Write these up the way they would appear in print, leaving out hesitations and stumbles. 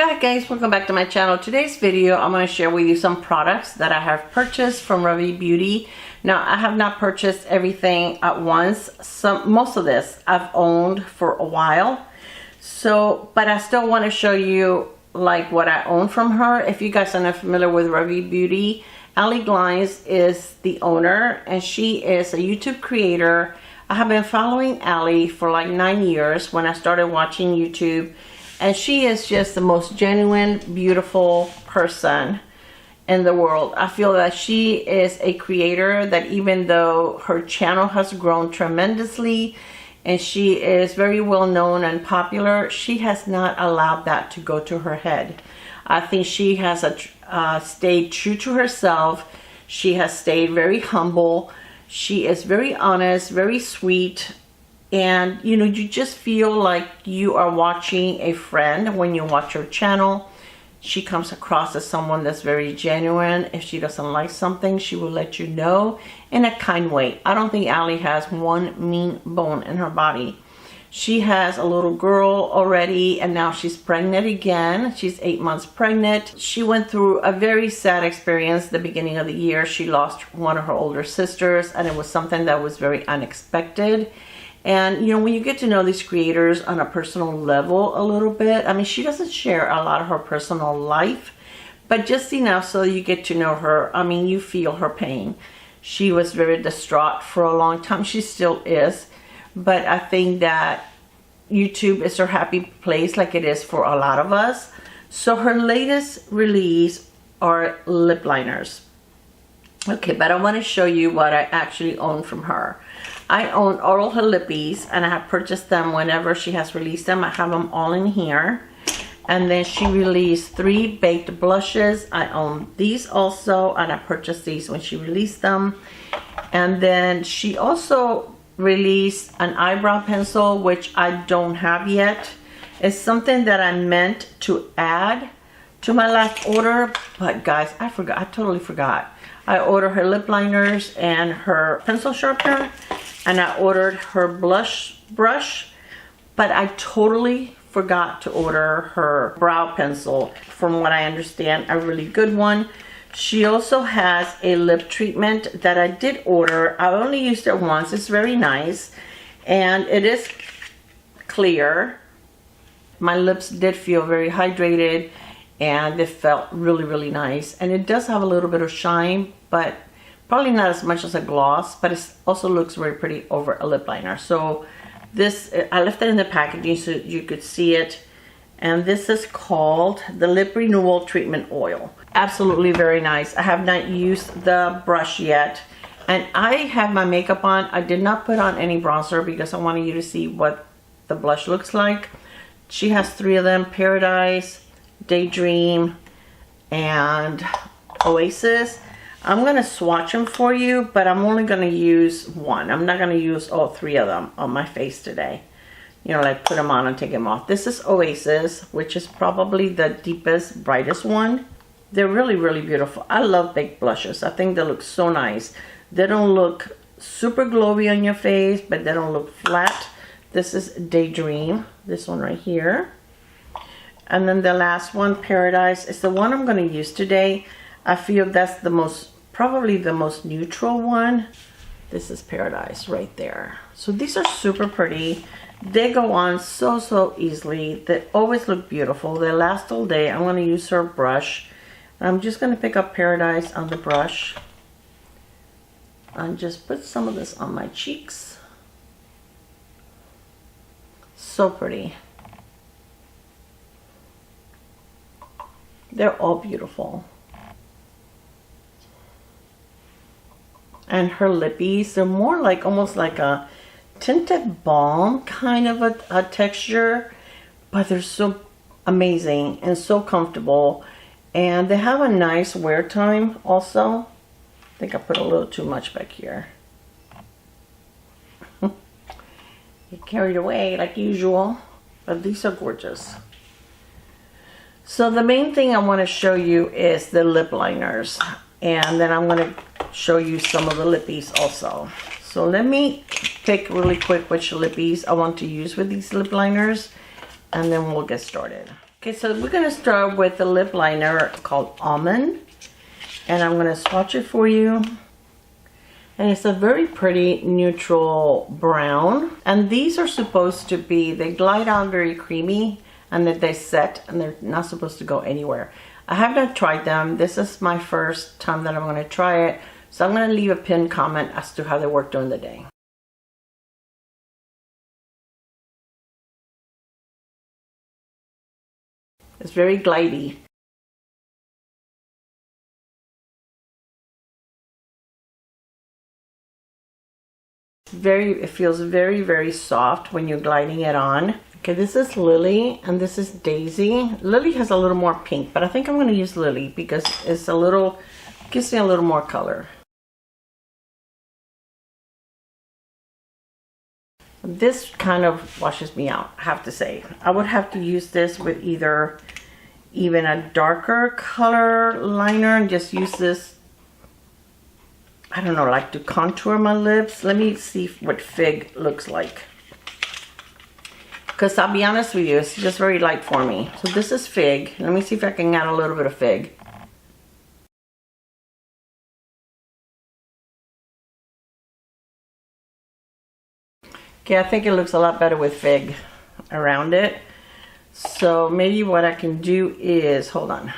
Hi guys, welcome back to my channel. Today's video I'm going to share with you some products that I have purchased from Ravie Beauty. Now I have not purchased everything at once. Most of this I've owned for a while, but I still want to show you like what I own from her. If you guys are not familiar with Ravie Beauty, Allie is the owner and she is a YouTube creator. I have been following Allie for like 9 years when I started watching YouTube. And she is just the most genuine, beautiful person in the world. I feel that she is a creator that even though her channel has grown tremendously and she is very well known and popular, she has not allowed that to go to her head. I think she has stayed true to herself. She has stayed very humble. She is very honest, very sweet. And you know, you just feel like you are watching a friend when you watch her channel. She comes across as someone that's very genuine. If she doesn't like something, she will let you know in a kind way. I don't think Allie has one mean bone in her body. She has a little girl already and now she's pregnant again. She's 8 months pregnant. She went through a very sad experience at the beginning of the year. She lost one of her older sisters and it was something that was very unexpected. And you know, when you get to know these creators on a personal level a little bit, I mean, she doesn't share a lot of her personal life, but just enough so you get to know her. I mean, you feel her pain. She was very distraught for a long time. She still is, but I think that YouTube is her happy place like it is for a lot of us. So her latest release are lip liners. Okay, but I want to show you what I actually own from her. I own all her lippies and I have purchased them whenever she has released them. I have them all in here. And then she released 3 baked blushes. I own these also and I purchased these when she released them. And then she also released an eyebrow pencil, which I don't have yet. It's something that I meant to add to my last order, but guys, I forgot. I totally forgot. I ordered her lip liners and her pencil sharpener, and I ordered her blush brush, but I totally forgot to order her brow pencil. From what I understand, a really good one. She also has a lip treatment that I did order. I only used it once. It's very nice, and it is clear. My lips did feel very hydrated, and it felt really, really nice. And it does have a little bit of shine, but probably not as much as a gloss, but it also looks very pretty over a lip liner. So this, I left it in the packaging so you could see it. And this is called the Lip Renewal Treatment Oil. Absolutely very nice. I have not used the brush yet. And I have my makeup on. I did not put on any bronzer because I wanted you to see what the blush looks like. She has 3 of them: Paradise, Daydream, and Oasis. I'm going to swatch them for you, but I'm only going to use one. I'm not going to use all 3 of them on my face today. You know, like put them on and take them off. This is Oasis, which is probably the deepest, brightest one. They're really, really beautiful. I love baked blushes. I think they look so nice. They don't look super glowy on your face, but they don't look flat. This is Daydream, this one right here. And then the last one, Paradise, is the one I'm going to use today. I feel that's the most, probably the most neutral one. This is Paradise right there. So these are super pretty. They go on so easily. They always look beautiful. They last all day. I'm going to use her brush. I'm just going to pick up Paradise on the brush and just put some of this on my cheeks. So pretty. They're all beautiful. And her lippies, they're more like almost like a tinted balm kind of a texture, but they're so amazing and so comfortable, and they have a nice wear time also. I think I put a little too much back here. Get carried away like usual, but these are gorgeous. So the main thing I want to show you is the lip liners, and then I'm going to show you some of the lippies also. So let me pick really quick which lippies I want to use with these lip liners, and then we'll get started. Okay, so we're going to start with the lip liner called Almond. And I'm going to swatch it for you. And it's a very pretty neutral brown. And these are supposed to be, they glide on very creamy and then they set and they're not supposed to go anywhere. I have not tried them. This is my first time that I'm going to try it. So I'm going to leave a pinned comment as to how they work during the day. It's very glidey. It feels very, very soft when you're gliding it on. Okay, this is Lily and this is Daisy. Lily has a little more pink, but I think I'm going to use Lily because it's a little, gives me a little more color. This kind of washes me out, I have to say. I would have to use this with either even a darker color liner and just use this, I don't know, like to contour my lips. Let me see what Fig looks like. Because I'll be honest with you, it's just very light for me. So this is Fig. Let me see if I can add a little bit of Fig. Okay, I think it looks a lot better with Fig around it. So maybe what I can do is, hold on.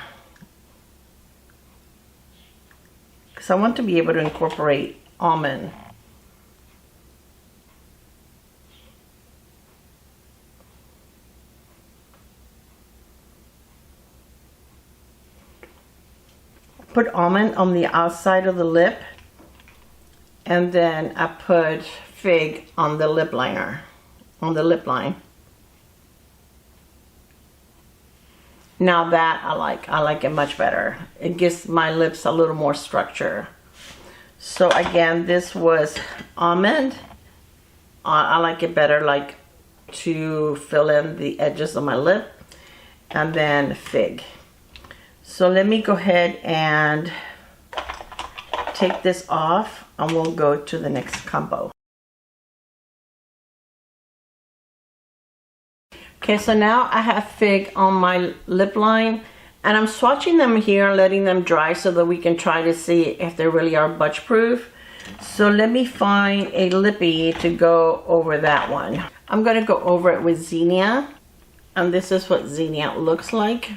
Because I want to be able to incorporate Almond. Put Almond on the outside of the lip. And then I put Fig on the lip liner, on the lip line. Now that I like it much better. It gives my lips a little more structure. So again, this was Almond. I like it better, like to fill in the edges of my lip. And then Fig. So let me go ahead and take this off and we'll go to the next combo. Okay, so now I have Fig on my lip line and I'm swatching them here, letting them dry so that we can try to see if they really are budge proof. So let me find a lippy to go over that one. I'm going to go over it with Xenia, and this is what Xenia looks like.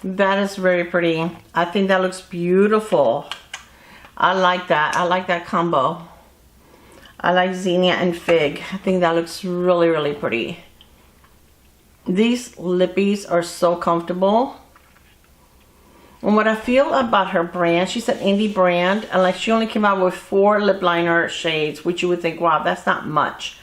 That is very pretty. I think that looks beautiful. I like that. I like that combo. I like Xenia and Fig. I think that looks really, really pretty. These lippies are so comfortable. And what I feel about her brand, she's an indie brand, and like she only came out with 4 lip liner shades, which you would think, wow, that's not much.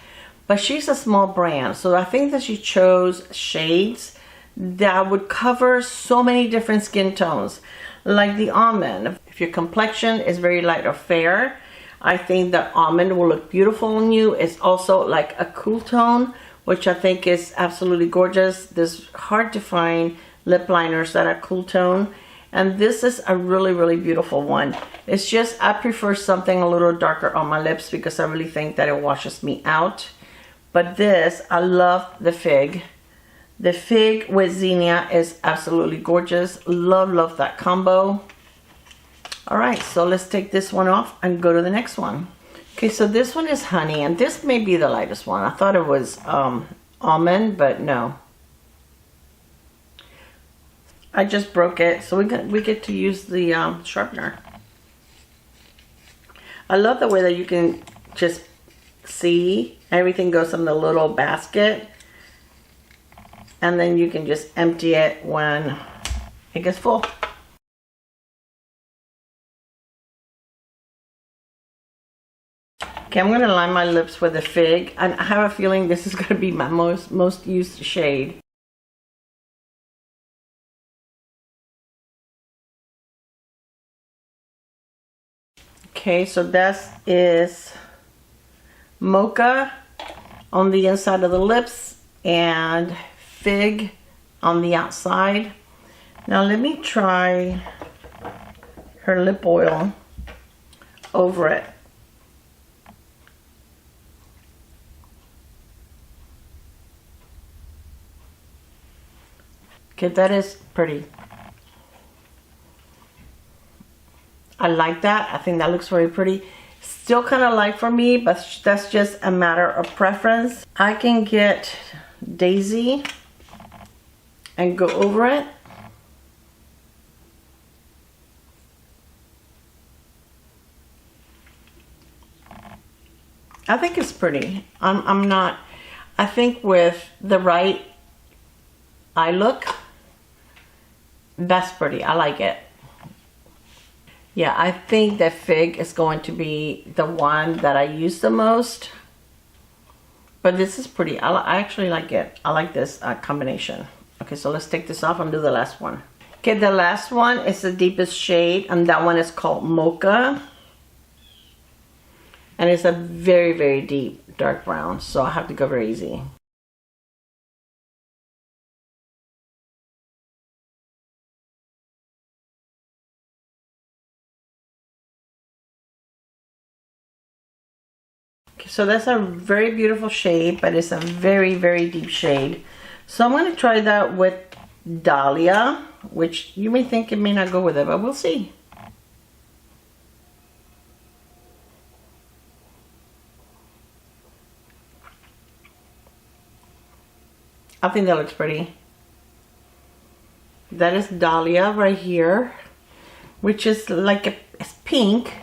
But she's a small brand, so I think that she chose shades that would cover so many different skin tones. Like the Almond, if your complexion is very light or fair, I think that Almond will look beautiful on you. It's also like a cool tone, which I think is absolutely gorgeous. There's hard to find lip liners that are cool tone, and this is a really, really beautiful one. It's just I prefer something a little darker on my lips because I really think that it washes me out. But this, I love the Fig. The Fig with Xenia is absolutely gorgeous. Love, love that combo. All right, so let's take this one off and go to the next one. Okay, so this one is Honey, and this may be the lightest one. I thought it was Almond, but no. I just broke it, so we get to use the sharpener. I love the way that you can just see everything goes in the little basket. And then you can just empty it when it gets full. Okay, I'm gonna line my lips with a Fig, and I have a feeling this is gonna be my most used shade. Okay, so that is Mocha on the inside of the lips and Fig on the outside. Now let me try her lip oil over it. Okay, that is pretty. I like that. I think that looks very pretty. Still kind of light for me, but that's just a matter of preference. I can get Daisy and go over it. I think it's pretty. I'm not, I think with the right eye look, that's pretty. I like it. Yeah, I think that Fig is going to be the one that I use the most. But this is pretty. I actually like it. I like this combination. Okay, so let's take this off and do the last one. Okay, the last one is the deepest shade, and that one is called Mocha. And it's a very, very deep dark brown, so I have to go very easy. Okay, so that's a very beautiful shade, but it's a very, very deep shade. So I'm going to try that with Dahlia, which you may think it may not go with it, but we'll see. I think that looks pretty. That is Dahlia right here, which is like it's pink.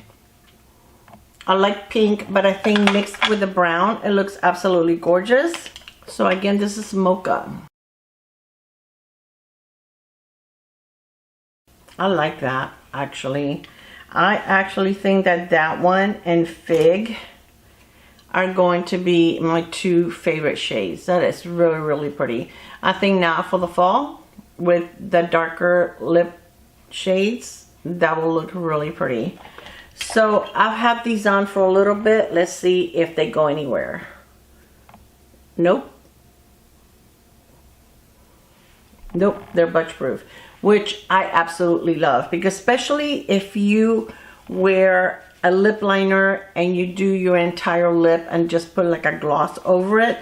I like pink, but I think mixed with the brown, it looks absolutely gorgeous. So again, this is Mocha. I like that, actually. I actually think that that one and Fig are going to be my two favorite shades. That is really, really pretty. I think now for the fall, with the darker lip shades, that will look really pretty. So I've had these on for a little bit. Let's see if they go anywhere. Nope. Nope, they're budge proof, which I absolutely love, because especially if you wear a lip liner and you do your entire lip and just put like a gloss over it.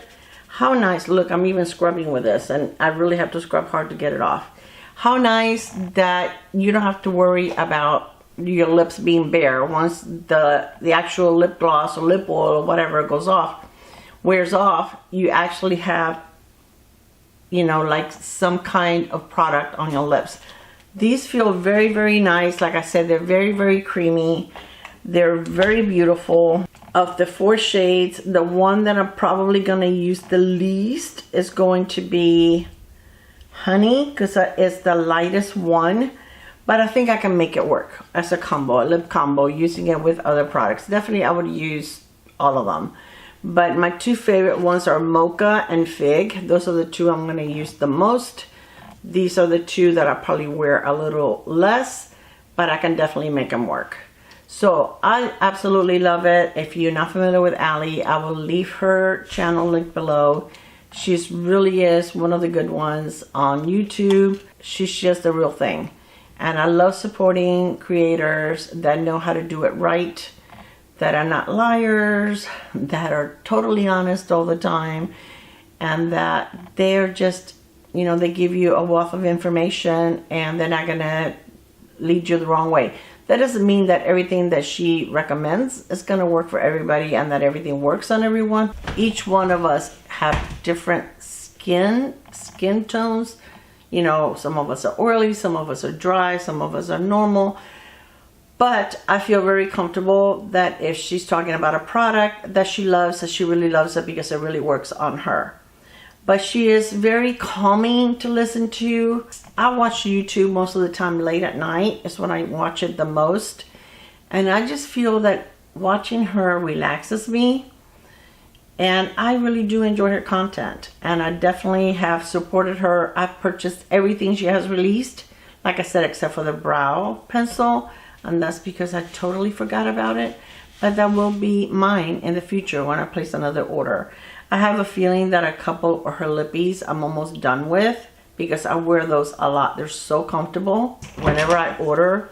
How nice. Look, I'm even scrubbing with this, and I really have to scrub hard to get it off. How nice that you don't have to worry about your lips being bare. Once the actual lip gloss or lip oil or whatever wears off, you actually have, you know, like some kind of product on your lips. These feel very, very nice. Like I said, they're very, very creamy. They're very beautiful. Of the 4 shades, the one that I'm probably going to use the least is going to be Honey, because it's the lightest one. But I think I can make it work as a combo, a lip combo, using it with other products. Definitely I would use all of them. But my two favorite ones are Mocha and Fig. Those are the two I'm going to use the most. These are the two that I probably wear a little less, but I can definitely make them work. So I absolutely love it. If you're not familiar with Allie, I will leave her channel link below. She really is one of the good ones on YouTube. She's just the real thing. And I love supporting creators that know how to do it right, that are not liars, that are totally honest all the time, and that they're just, you know, they give you a wealth of information and they're not gonna lead you the wrong way. That doesn't mean that everything that she recommends is going to work for everybody and that everything works on everyone. Each one of us have different skin tones. You know, some of us are oily, some of us are dry, some of us are normal. But I feel very comfortable that if she's talking about a product that she loves, that she really loves it because it really works on her. But she is very calming to listen to. I watch YouTube most of the time late at night. Is when I watch it the most. And I just feel that watching her relaxes me. And I really do enjoy her content. And I definitely have supported her. I've purchased everything she has released. Like I said, except for the brow pencil. And that's because I totally forgot about it. But that will be mine in the future when I place another order. I have a feeling that a couple of her lippies I'm almost done with, because I wear those a lot. They're so comfortable. Whenever I order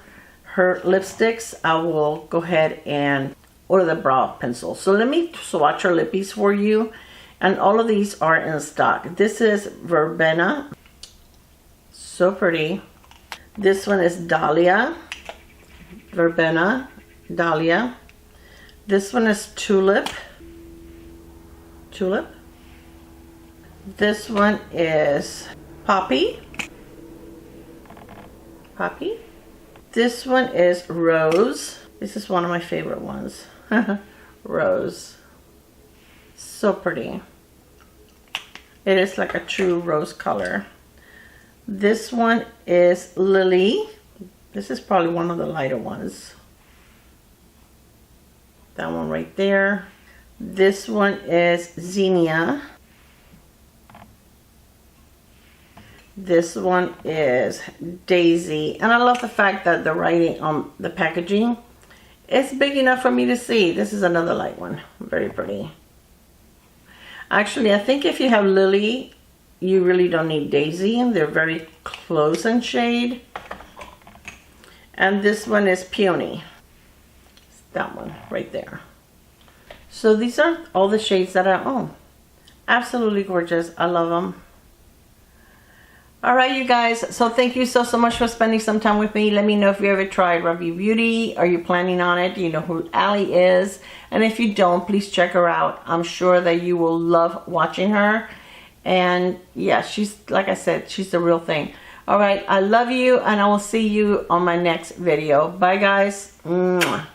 her lipsticks, I will go ahead and order the brow pencil. So let me swatch her lippies for you. And all of these are in stock. This is Verbena. So pretty. This one is Dahlia. Verbena. Dahlia. This one is Tulip. Tulip. This one is Poppy. Poppy. This one is Rose. This is one of my favorite ones. Rose. So pretty. It is like a true rose color. This one is Lily. This is probably one of the lighter ones. That one right there. This one is Zinnia. This one is Daisy. And I love the fact that the writing on the packaging is big enough for me to see. This is another light one. Very pretty. Actually, I think if you have Lily, you really don't need Daisy. They're very close in shade. And this one is Peony. It's that one right there. So these are all the shades that I own. Absolutely gorgeous. I love them. All right, you guys. So thank you so much for spending some time with me. Let me know if you ever tried Ravie Beauty. Are you planning on it? Do you know who Allie is? And if you don't, please check her out. I'm sure that you will love watching her. And yeah, she's, like I said, she's the real thing. All right, I love you, and I will see you on my next video. Bye, guys. Mwah.